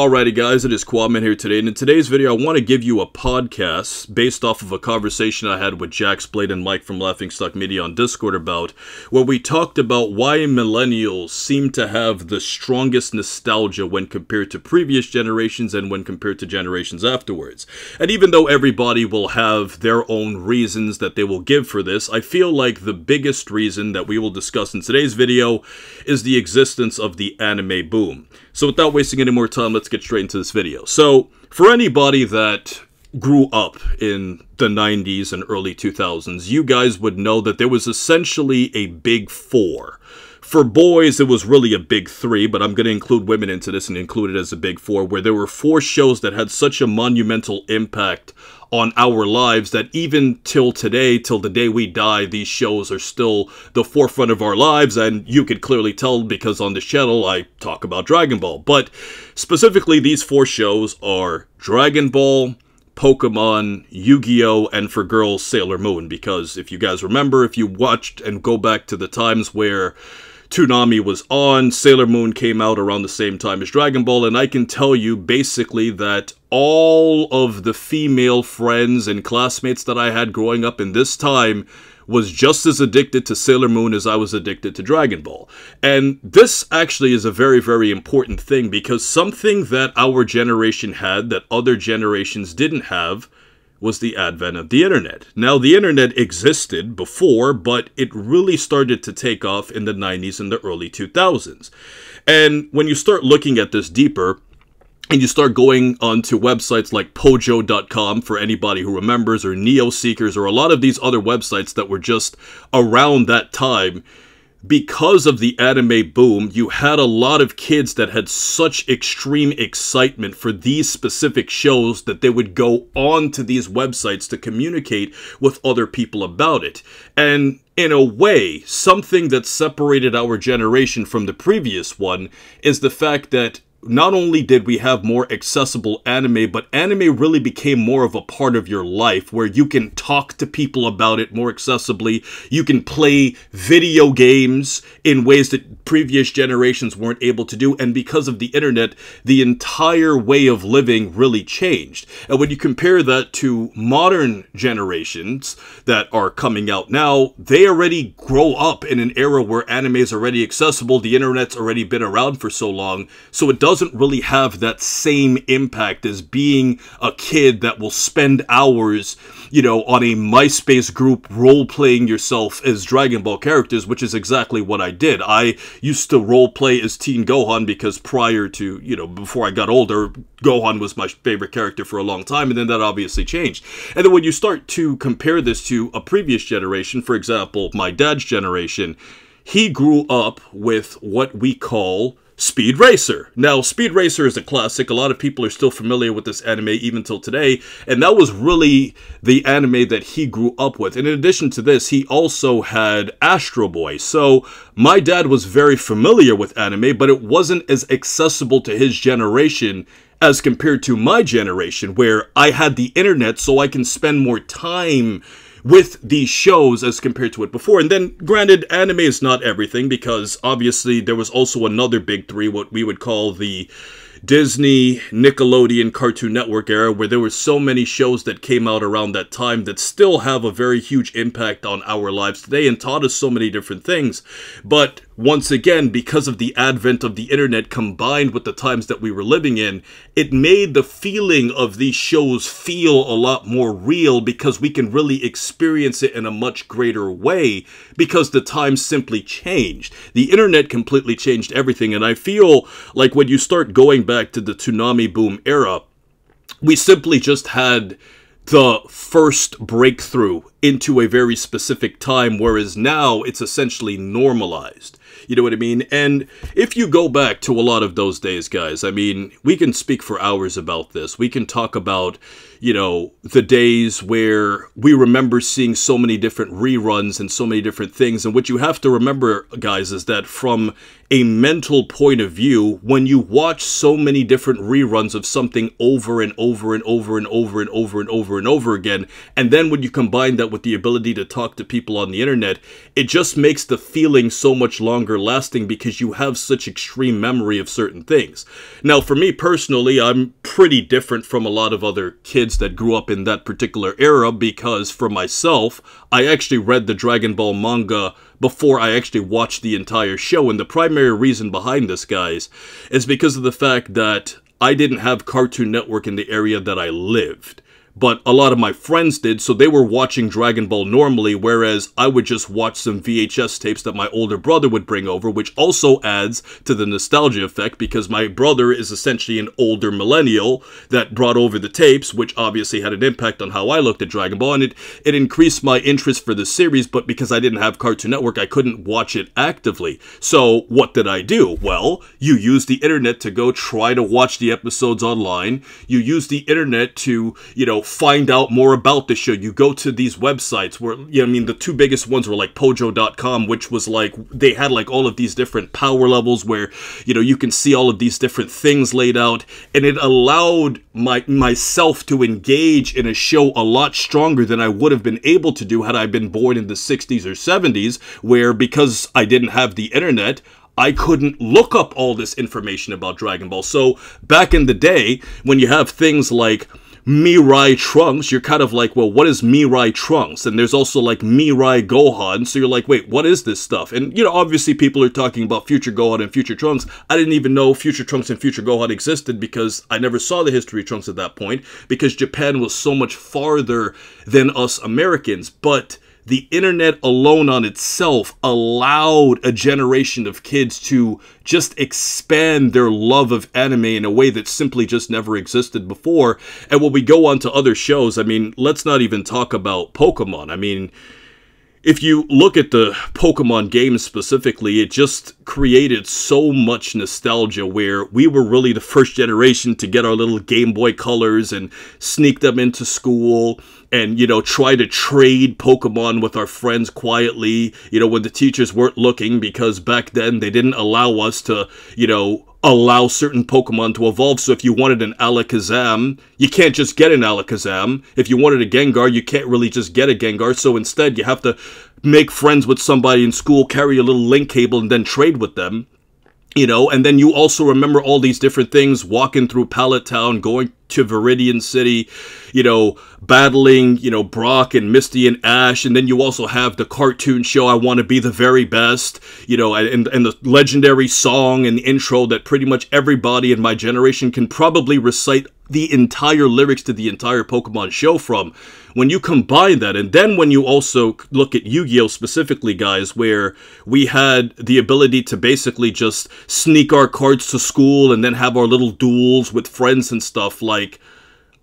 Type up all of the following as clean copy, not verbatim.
Alrighty guys, it is Qaaman here today, and in today's video I want to give you a podcast based off of a conversation I had with Jax, Blade, and Mike from Laughingstock Media on Discord about, where we talked about why millennials seem to have the strongest nostalgia when compared to previous generations and when compared to generations afterwards. And even though everybody will have their own reasons that they will give for this, I feel like the biggest reason that we will discuss in today's video is the existence of the anime boom. So without wasting any more time, let's get straight into this video. So, for anybody that grew up in the 90s and early 2000s, you guys would know that there was essentially a big four. For boys, it was really a big three, but I'm going to include women into this and include it as a big four, where there were four shows that had such a monumental impact on our lives that even till today, till the day we die, these shows are still the forefront of our lives. And you could clearly tell because on this channel I talk about Dragon Ball. But specifically, these four shows are Dragon Ball, Pokemon, Yu-Gi-Oh, and for girls, Sailor Moon. Because if you guys remember, if you watched and go back to the times where Toonami was on, Sailor Moon came out around the same time as Dragon Ball, and I can tell you basically that all of the female friends and classmates that I had growing up in this time was just as addicted to Sailor Moon as I was addicted to Dragon Ball. And this actually is a very, very important thing, because something that our generation had that other generations didn't have was the advent of the internet. Now, the internet existed before, but it really started to take off in the 90s and the early 2000s. And when you start looking at this deeper, and you start going onto websites like Pojo.com, for anybody who remembers, or NeoSeekers, or a lot of these other websites that were just around that time, because of the anime boom, you had a lot of kids that had such extreme excitement for these specific shows that they would go on to these websites to communicate with other people about it. And in a way, something that separated our generation from the previous one is the fact that not only did we have more accessible anime, but anime really became more of a part of your life, where you can talk to people about it more accessibly. You can play video games in ways that previous generations weren't able to do. And because of the internet, the entire way of living really changed. And when you compare that to modern generations that are coming out now, they already grow up in an era where anime is already accessible. The internet's already been around for so long. So it doesn't really have that same impact as being a kid that will spend hours, you know, on a MySpace group role-playing yourself as Dragon Ball characters, which is exactly what I did. I used to role-play as Teen Gohan because prior to, you know, before I got older, Gohan was my favorite character for a long time, and then that obviously changed. And then when you start to compare this to a previous generation, for example, my dad's generation, he grew up with what we call Speed Racer. Now, Speed Racer is a classic. A lot of people are still familiar with this anime even till today, and that was really the anime that he grew up with. And in addition to this, he also had Astro Boy. So my dad was very familiar with anime, but it wasn't as accessible to his generation as compared to my generation, where I had the internet so I can spend more time with these shows as compared to it before. And then, granted, anime is not everything, because obviously there was also another big three, what we would call the Disney, Nickelodeon, Cartoon Network era, where there were so many shows that came out around that time that still have a very huge impact on our lives today and taught us so many different things. But once again, because of the advent of the internet combined with the times that we were living in, it made the feeling of these shows feel a lot more real, because we can really experience it in a much greater way because the times simply changed. The internet completely changed everything, and I feel like when you start going back to the Toonami boom era, we simply just had the first breakthrough into a very specific time, whereas now it's essentially normalized. You know what I mean? And if you go back to a lot of those days, guys, I mean, we can speak for hours about this. We can talk about, you know, the days where we remember seeing so many different reruns and so many different things. And what you have to remember, guys, is that from a mental point of view, when you watch so many different reruns of something over and over and over and over and over and over and over again, and then when you combine that with the ability to talk to people on the internet, it just makes the feeling so much longer lasting because you have such extreme memory of certain things. Now, for me personally, I'm pretty different from a lot of other kids that grew up in that particular era because for myself, I actually read the Dragon Ball manga before I actually watched the entire show. And the primary reason behind this, guys, is because of the fact that I didn't have Cartoon Network in the area that I lived. But a lot of my friends did, so they were watching Dragon Ball normally, whereas I would just watch some VHS tapes that my older brother would bring over, which also adds to the nostalgia effect, because my brother is essentially an older millennial that brought over the tapes, which obviously had an impact on how I looked at Dragon Ball, and it increased my interest for the series, but because I didn't have Cartoon Network, I couldn't watch it actively. So, what did I do? Well, you use the internet to go try to watch the episodes online. You use the internet to, find out more about the show. You go to these websites where, the two biggest ones were like Pojo.com, which was like, they had like all of these different power levels where, you can see all of these different things laid out, and it allowed myself to engage in a show a lot stronger than I would have been able to do had I been born in the 60s or 70s, where because I didn't have the internet, I couldn't look up all this information about Dragon Ball. So back in the day, when you have things like Mirai Trunks, you're kind of like, well, what is Mirai Trunks? And there's also like Mirai Gohan, so you're like, wait, what is this stuff? And, obviously people are talking about Future Gohan and Future Trunks. I didn't even know Future Trunks and Future Gohan existed because I never saw the history of Trunks at that point, because Japan was so much farther than us Americans. But the internet alone on itself allowed a generation of kids to just expand their love of anime in a way that simply just never existed before. And when we go on to other shows, let's not even talk about Pokemon. If you look at the Pokemon games specifically, it just created so much nostalgia where we were really the first generation to get our little Game Boy Colors and sneak them into school and, try to trade Pokemon with our friends quietly, when the teachers weren't looking, because back then they didn't allow us to, allow certain Pokemon to evolve. So if you wanted an Alakazam, you can't just get an Alakazam. If you wanted a Gengar, you can't really just get a Gengar. So instead, you have to make friends with somebody in school, carry a little link cable, and then trade with them. And then you also remember all these different things, walking through Pallet Town, going to Viridian City, battling, Brock and Misty and Ash. And then you also have the cartoon show, I Want to Be the Very Best, and the legendary song and the intro that pretty much everybody in my generation can probably recite the entire lyrics to the entire Pokemon show from. When you combine that, and then when you also look at Yu-Gi-Oh! Specifically, guys, where we had the ability to basically just sneak our cards to school and then have our little duels with friends and stuff, like,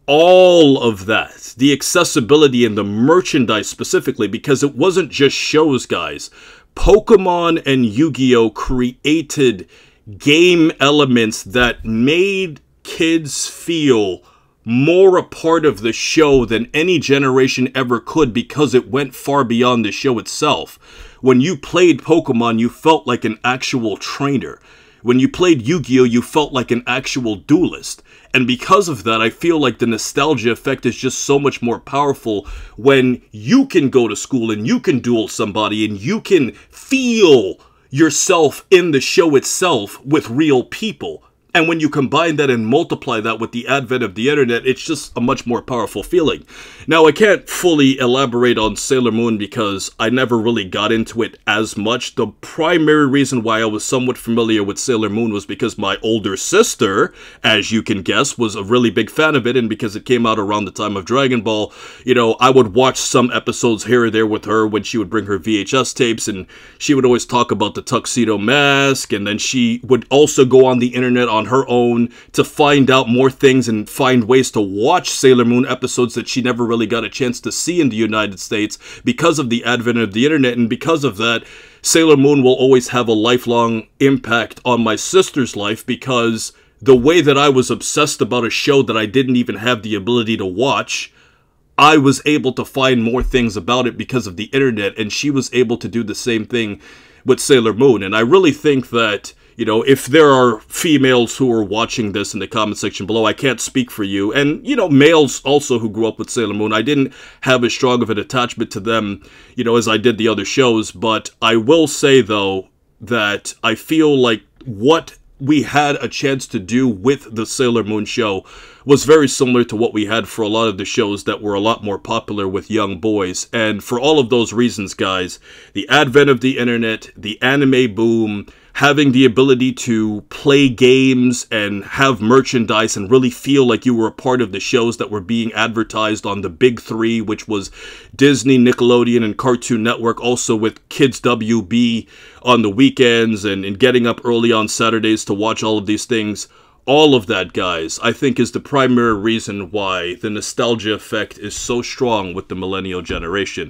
all of that, the accessibility and the merchandise specifically, because it wasn't just shows, guys. Pokemon and Yu-Gi-Oh! Created game elements that made kids feel more a part of the show than any generation ever could, because it went far beyond the show itself. When you played Pokemon, you felt like an actual trainer. When you played Yu-Gi-Oh! You felt like an actual duelist. And because of that, I feel like the nostalgia effect is just so much more powerful when you can go to school and you can duel somebody and you can feel yourself in the show itself with real people. And when you combine that and multiply that with the advent of the internet, it's just a much more powerful feeling. Now, I can't fully elaborate on Sailor Moon because I never really got into it as much. The primary reason why I was somewhat familiar with Sailor Moon was because my older sister, as you can guess, was a really big fan of it, and because it came out around the time of Dragon Ball, I would watch some episodes here or there with her when she would bring her VHS tapes, and she would always talk about the Tuxedo Mask, and then she would also go on the internet on her own to find out more things and find ways to watch Sailor Moon episodes that she never really got a chance to see in the United States because of the advent of the internet. And because of that, Sailor Moon will always have a lifelong impact on my sister's life, because the way that I was obsessed about a show that I didn't even have the ability to watch, I was able to find more things about it because of the internet, and she was able to do the same thing with Sailor Moon. And I really think that, if there are females who are watching this in the comment section below, I can't speak for you. And, males also who grew up with Sailor Moon, I didn't have as strong of an attachment to them, as I did the other shows. But I will say, though, that I feel like what we had a chance to do with the Sailor Moon show was very similar to what we had for a lot of the shows that were a lot more popular with young boys. And for all of those reasons, guys, the advent of the internet, the anime boom, having the ability to play games and have merchandise and really feel like you were a part of the shows that were being advertised on the big three, which was Disney, Nickelodeon, and Cartoon Network, also with Kids WB on the weekends and getting up early on Saturdays to watch all of these things. All of that, guys, I think is the primary reason why the nostalgia effect is so strong with the millennial generation.